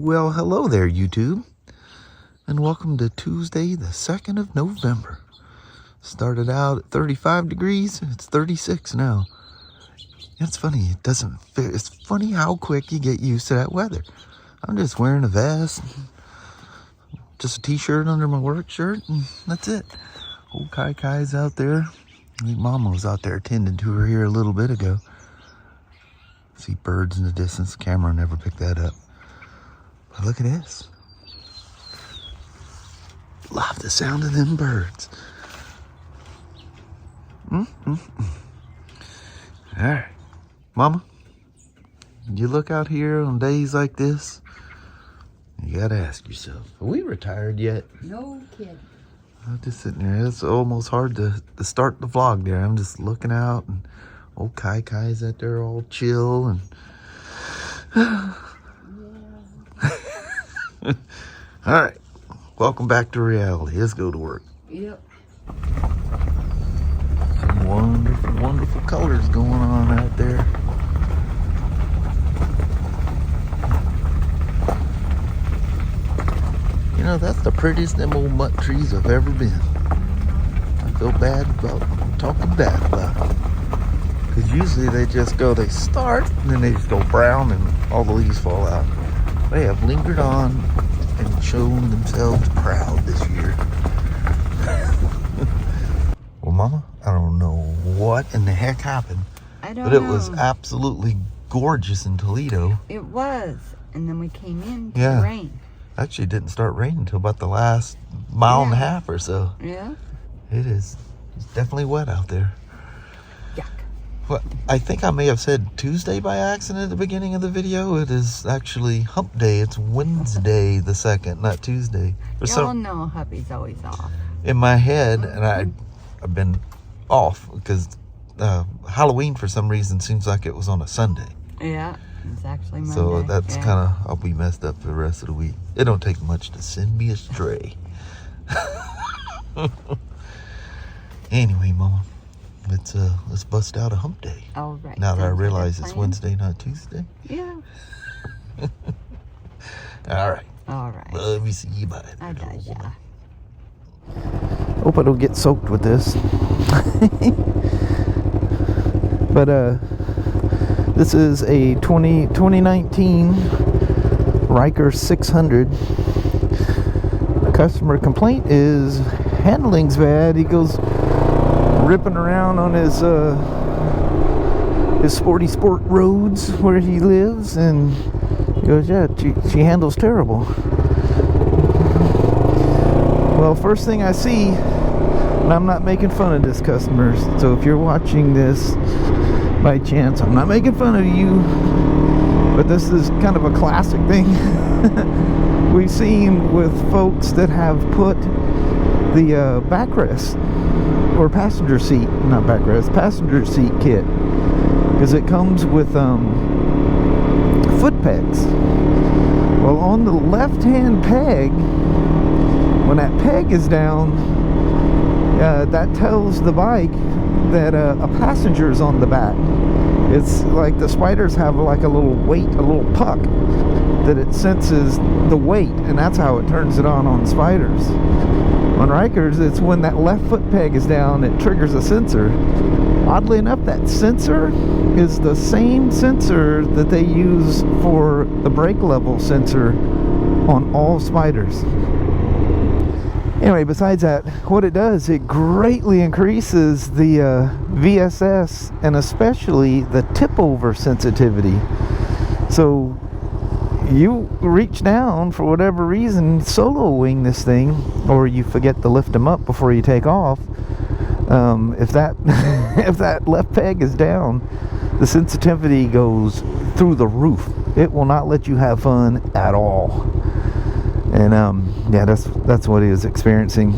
Well, hello there, YouTube, and welcome to Tuesday, the 2nd of November. Started out at 35 degrees, it's 36 now. It's funny, it doesn't fit. It's funny how quick you get used to that weather. I'm just wearing a vest, just a t-shirt under my work shirt, and that's it. Old Kai's out there. I think Mama was out there attending to her here a little bit ago. See birds in the distance. The camera never picked that up. But look at this. Love the sound of them birds. Alright. Mama, you look out here on days like this, you gotta ask yourself, are we retired yet? No kidding. I'm just sitting there. It's almost hard to start the vlog there. I'm just looking out, and old Kai's out there all chill, and all right, welcome back to reality. Let's go to work. Yep. Some wonderful, wonderful colors going on out there. You know, that's the prettiest them old mutt trees I've ever been. I feel bad about talking bad about it. Because usually they start, and then they just go brown and all the leaves fall out. They have lingered on and shown themselves proud this year. Well, Mama, I don't know what in the heck happened. I don't know. But it was absolutely gorgeous in Toledo. It was. And then we came in to the rain. Actually, it didn't start raining until about the last mile and a half or so. Yeah. It's definitely wet out there. Yuck. Well, I think I may have said Tuesday by accident at the beginning of the video. It is actually hump day. It's Wednesday the 2nd, not Tuesday. Y'all know hubby's always off. In my head, and I've been off because Halloween for some reason seems like it was on a Sunday. Yeah, it's actually Monday. So that's kind of, I'll be messed up for the rest of the week. It don't take much to send me astray. Anyway, Mama, let's bust out a hump day. All right. Now that I realize it's Wednesday, not Tuesday. Yeah. All right. All right. Love you. See you. Bye. I does, yeah. Hope I don't get soaked with this. But this is a 2019 Ryker 600. The customer complaint is handling's bad. He goes ripping around on his sporty sport roads where he lives, and he goes, yeah, she handles terrible. Well, first thing I see, and I'm not making fun of this customer, so if you're watching this by chance, I'm not making fun of you, but this is kind of a classic thing we've seen with folks that have put the backrest or passenger seat, not backrest, passenger seat kit, because it comes with foot pegs. Well, on the left hand peg, when that peg is down, that tells the bike that a passenger's on the back. It's like the Spyders have like a little weight, a little puck that it senses the weight, and that's how it turns it on Spyders. On Rykers, it's when that left foot peg is down, it triggers a sensor. Oddly enough, that sensor is the same sensor that they use for the brake level sensor on all Spyders. Anyway, besides that, what it does, it greatly increases the VSS and especially the tip over sensitivity. So you reach down for whatever reason, soloing this thing, or you forget to lift them up before you take off. If that if that left peg is down, the sensitivity goes through the roof. It will not let you have fun at all. And yeah, that's what he was experiencing.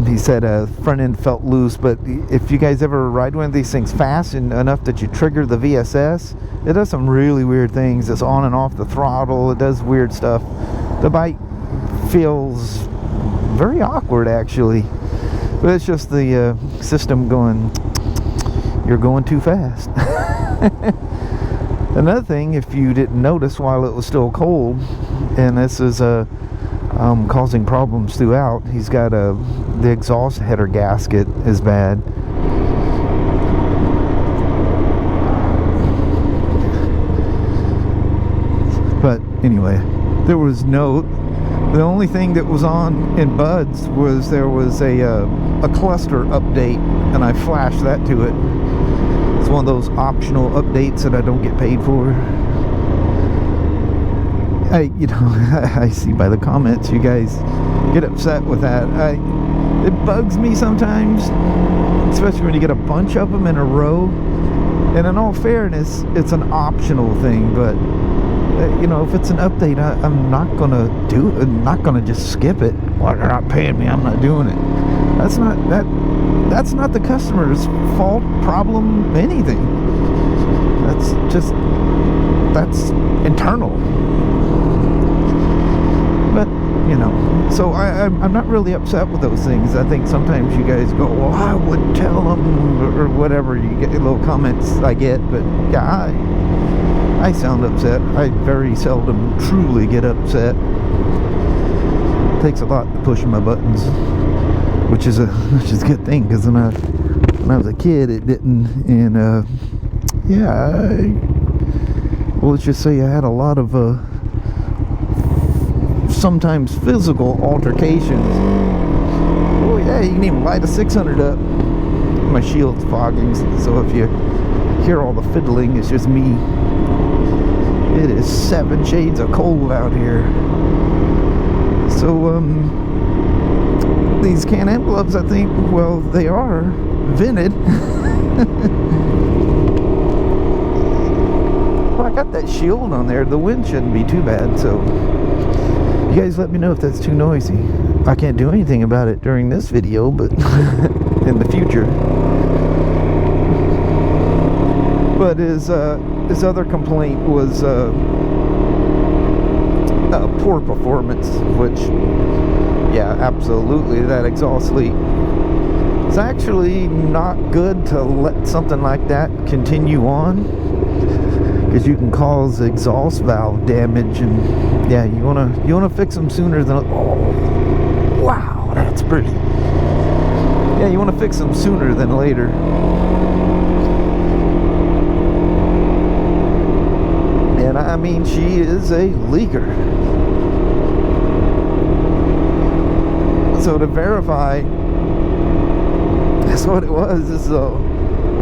He said front end felt loose, but if you guys ever ride one of these things fast enough that you trigger the VSS, it does some really weird things. It's on and off the throttle. It does weird stuff. The bike feels very awkward, actually. But it's just the system going, you're going too fast. Another thing, if you didn't notice while it was still cold, and this is causing problems throughout, he's got the exhaust header gasket is bad. But anyway, there was the only thing that was on in buds was there was a cluster update, and I flashed that to it. It's one of those optional updates that I don't get paid for. I see by the comments you guys get upset with that. It bugs me sometimes, especially when you get a bunch of them in a row. And in all fairness, it's an optional thing, but if it's an update, I'm not gonna do it. I'm not gonna just skip it. Well, they're not paying me, I'm not doing it. That's not the customer's fault, problem, anything. That's internal. But so I'm not really upset with those things. I think sometimes you guys go, well, I would tell them, or whatever. You get little comments I get, but yeah, I sound upset. I very seldom truly get upset. It takes a lot to push my buttons, which is a good thing, because when I was a kid, it didn't. And well, let's just say I had a lot of sometimes physical altercations. Oh yeah, you can even light a 600 up. My shield's fogging, so if you hear all the fiddling, it's just me. It is 7 shades of cold out here. So these Can-Am gloves, I think, well, they are vented. Well, I got that shield on there. The wind shouldn't be too bad, so you guys let me know if that's too noisy. I can't do anything about it during this video, but in the future. But his other complaint was poor performance, which, yeah, absolutely, that exhaust leak. It's actually not good to let something like that continue on, because you can cause exhaust valve damage, and yeah, you wanna fix them sooner than, oh wow, that's pretty. Yeah, you want to fix them sooner than later. And I mean, she is a leaker. So to verify, that's what it was. This is a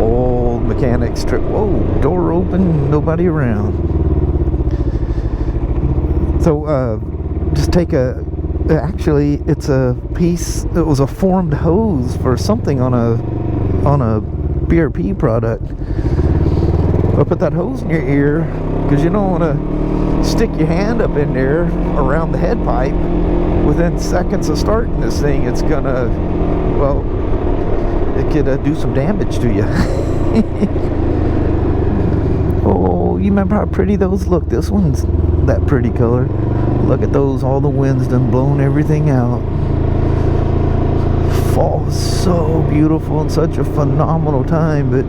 old mechanic's trip. Whoa, door open, nobody around. So just take actually it's a piece, it was a formed hose for something on a BRP product. But put that hose in your ear, because you don't want to stick your hand up in there around the head pipe. Within seconds of starting this thing, it's gonna, well, it could do some damage to you. Oh, you remember how pretty those look? This one's that pretty color. Look at those, all the winds done blown everything out. Fall is so beautiful and such a phenomenal time, but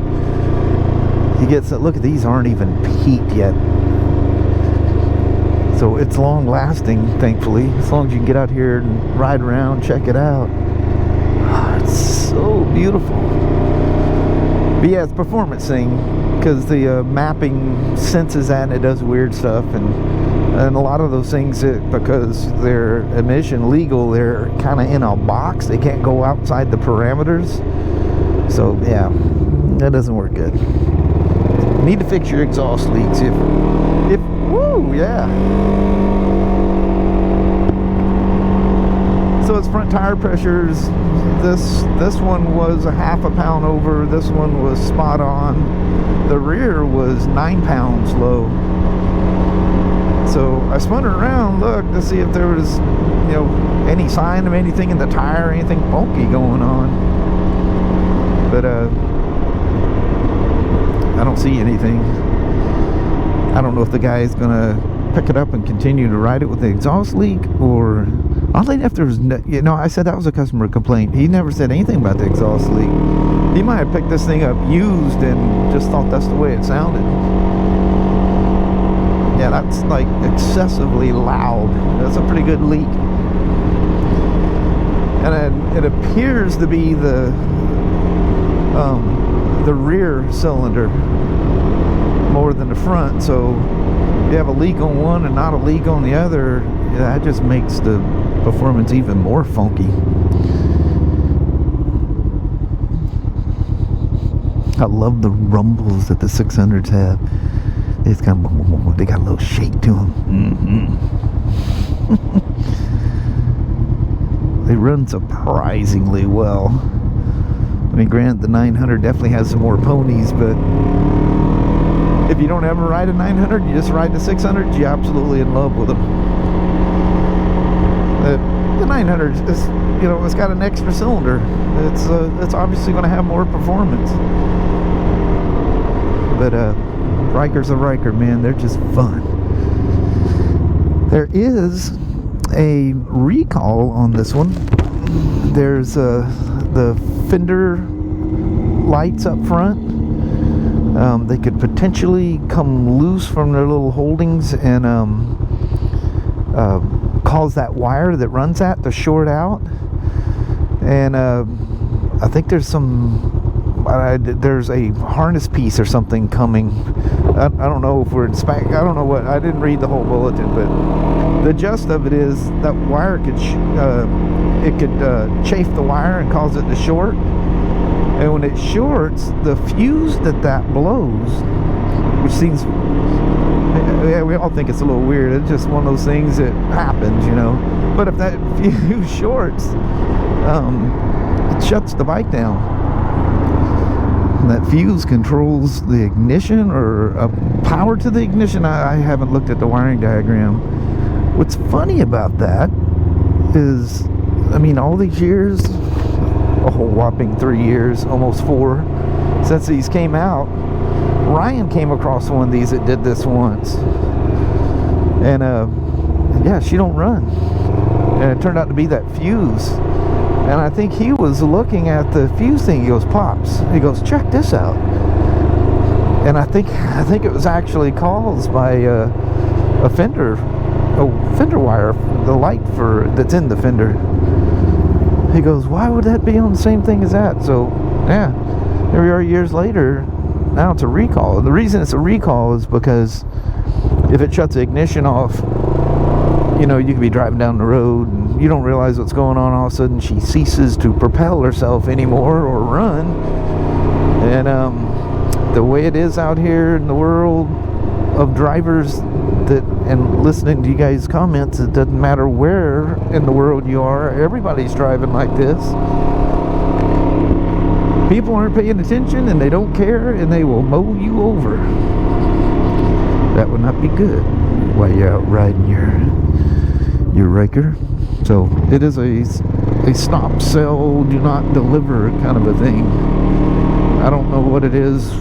you get to look at these, aren't even peaked yet. So it's long lasting, thankfully, as long as you can get out here and ride around, check it out. Oh, it's so beautiful. But yeah, it's a performance thing, because the mapping senses that and it does weird stuff, and a lot of those things, because they're emission legal, they're kind of in a box. They can't go outside the parameters. So yeah, that doesn't work good. You need to fix your exhaust leaks if woo, yeah. So it's front tire pressures. This one was a half a pound over. This one was spot on. The rear was 9 pounds low. So I spun it around, look, to see if there was, any sign of anything in the tire, anything funky going on. But I don't see anything. I don't know if the guy is gonna pick it up and continue to ride it with the exhaust leak, or oddly enough, there was I said that was a customer complaint. He never said anything about the exhaust leak. He might have picked this thing up used and just thought that's the way it sounded. Yeah, that's like excessively loud. That's a pretty good leak. And it appears to be the rear cylinder more than the front. So you have a leak on one and not a leak on the other. Yeah, that just makes the performance even more funky. I love the rumbles that the 600s have. It's kind of, they got a little shake to them. They run surprisingly well. I mean, granted, the 900 definitely has some more ponies, but if you don't ever ride a 900, you just ride the 600, you're absolutely in love with them. The 900 is, you know, it's got an extra cylinder. It's obviously going to have more performance. But Ryker's a Ryker, man. They're just fun. There is a recall on this one. There's the fender lights up front. They could potentially come loose from their little holdings and cause that wire that runs that to short out. And I think there's there's a harness piece or something coming. I don't know if we're inspecting. I don't know what. I didn't read the whole bulletin, but the gist of it is that wire could chafe the wire and cause it to short. And when it shorts, the fuse that blows, which seems, yeah, we all think it's a little weird. It's just one of those things that happens, you know. But if that fuse shorts, it shuts the bike down. And that fuse controls the ignition or power to the ignition. I haven't looked at the wiring diagram. What's funny about that is, I mean, all these years, a whole whopping 3 years, almost 4, since these came out, Ryan came across one of these that did this once. And, yeah, she don't run. And it turned out to be that fuse. And I think he was looking at the fuse thing. He goes, "Pops," he goes, "check this out." And I think it was actually caused by a fender wire, the light that's in the fender. He goes, "Why would that be on the same thing as that?" So yeah, here we are years later. Now it's a recall. The reason it's a recall is because if it shuts the ignition off, you know, you could be driving down the road and you don't realize what's going on. All of a sudden she ceases to propel herself anymore or run. And the way it is out here in the world of drivers, and listening to you guys' comments, it doesn't matter where in the world you are, everybody's driving like this. People aren't paying attention and they don't care, and they will mow you over. That would not be good while you're out riding your Ryker. So it is a stop, sell, do not deliver kind of a thing. I don't know what it is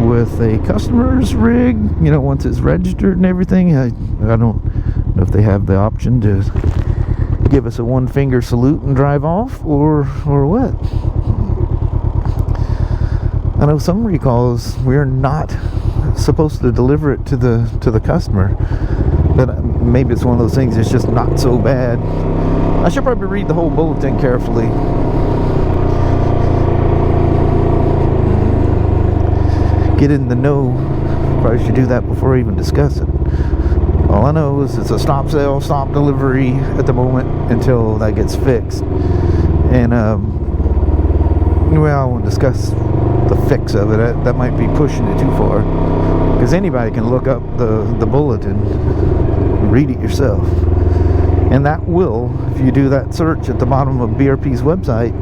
with a customer's rig, you know, once it's registered and everything. I don't know if they have the option to give us a one-finger salute and drive off, or what. I know some recalls we're not supposed to deliver it to the customer, but maybe it's one of those things that's just not so bad. I should probably read the whole bulletin carefully. Get in the know. Probably should do that before I even discuss it. All I know is it's a stop sale, stop delivery at the moment until that gets fixed. And well, I won't discuss the fix of it. That might be pushing it too far, because anybody can look up the bulletin and read it yourself. And that will, if you do that search at the bottom of BRP's website,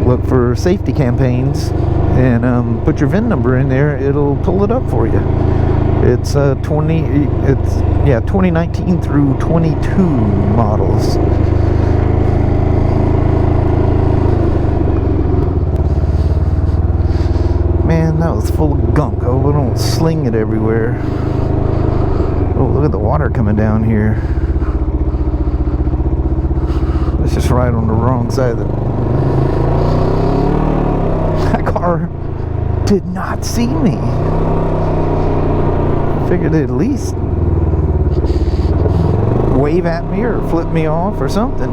look for safety campaigns and put your VIN number in there. It'll pull it up for you. It's 2019 through 22 models. Man, that was full of gunk. Oh, we don't sling it everywhere. Oh, look at the water coming down here. It's just right on the wrong side of That car did not see me. Figured they'd at least wave at me or flip me off or something.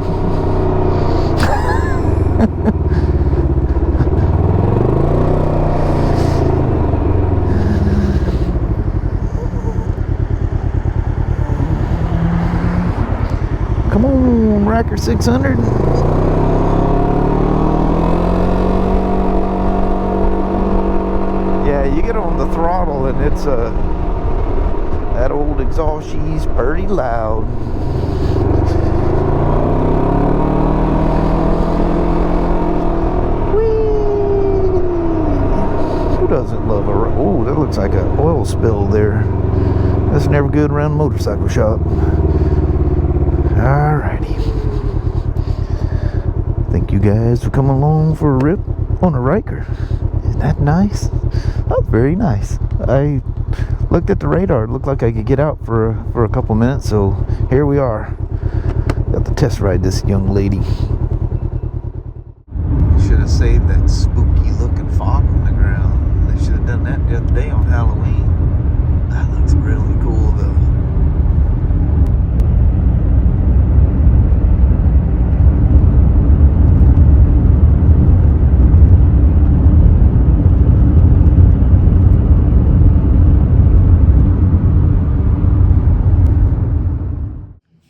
Come on, Ryker 600. Yeah, you get on the throttle and it's that old exhaust she's pretty loud. Whee! Who doesn't love a... Oh, that looks like an oil spill there. That's never good around a motorcycle shop. Alrighty. Thank you guys for coming along for a rip on a Ryker. Isn't that nice? That's very nice. I looked at the radar. It looked like I could get out for a couple minutes, so here we are. Got to test ride this young lady. Should have saved that spooky looking fog on the ground. They should have done that the other day on Halloween. That looks really cool though.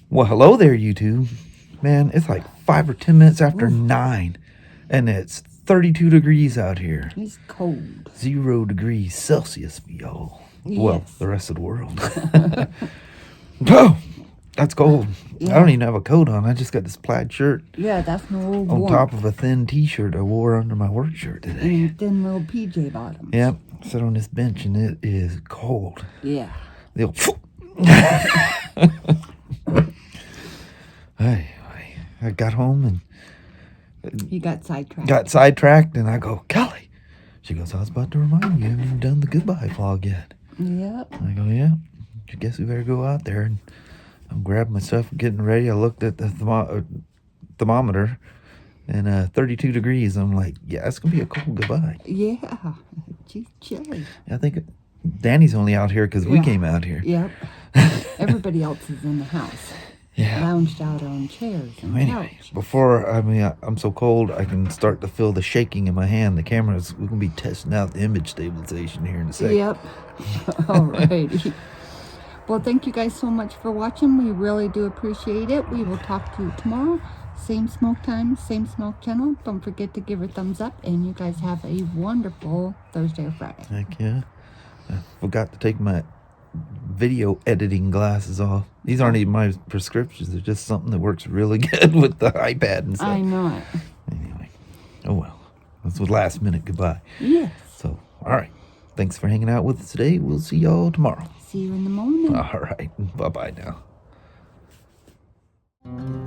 Well, hello there, YouTube. Man, it's like 5 or 10 minutes after 9, and it's 32 degrees out here. It's cold. 0 degrees Celsius for y'all. Yes. Well, the rest of the world. Oh, that's cold. Yeah. I don't even have a coat on. I just got this plaid shirt Yeah, that's no on warmth. top of a thin t-shirt I wore under my work shirt today. And thin little PJ bottoms. Yep, sit on this bench, and it is cold. Yeah. The old I got home and You got sidetracked. and I go, Kelly. She goes, I was about to remind you, you haven't done the goodbye vlog yet. Yep. I go, yeah. I guess we better go out there. And I'm grabbing my stuff, getting ready. I looked at the thermometer, and 32 degrees. I'm like, yeah, it's gonna be a cold goodbye. Yeah. She's chilly. I think Danny's only out here because we Yeah. came out here. Yep. Everybody else is in the house. Yeah. Lounged out on chairs and Anyway, couch. before I'm so cold, I can start to feel the shaking in my hand. The cameras, we're gonna be testing out the image stabilization here in a second. Yep. Alrighty. Well, thank you guys so much for watching. We really do appreciate it. We will talk to you tomorrow. Same smoke time, same smoke channel. Don't forget to give her a thumbs up. And you guys have a wonderful Thursday or Friday. Heck yeah. I forgot to take my video editing glasses off. These aren't even my prescriptions. They're just something that works really good with the iPad and stuff. I know it. Anyway. Oh well. That's a last minute goodbye. Yes. So, alright. Thanks for hanging out with us today. We'll see y'all tomorrow. See you in the morning. Alright. Bye-bye now.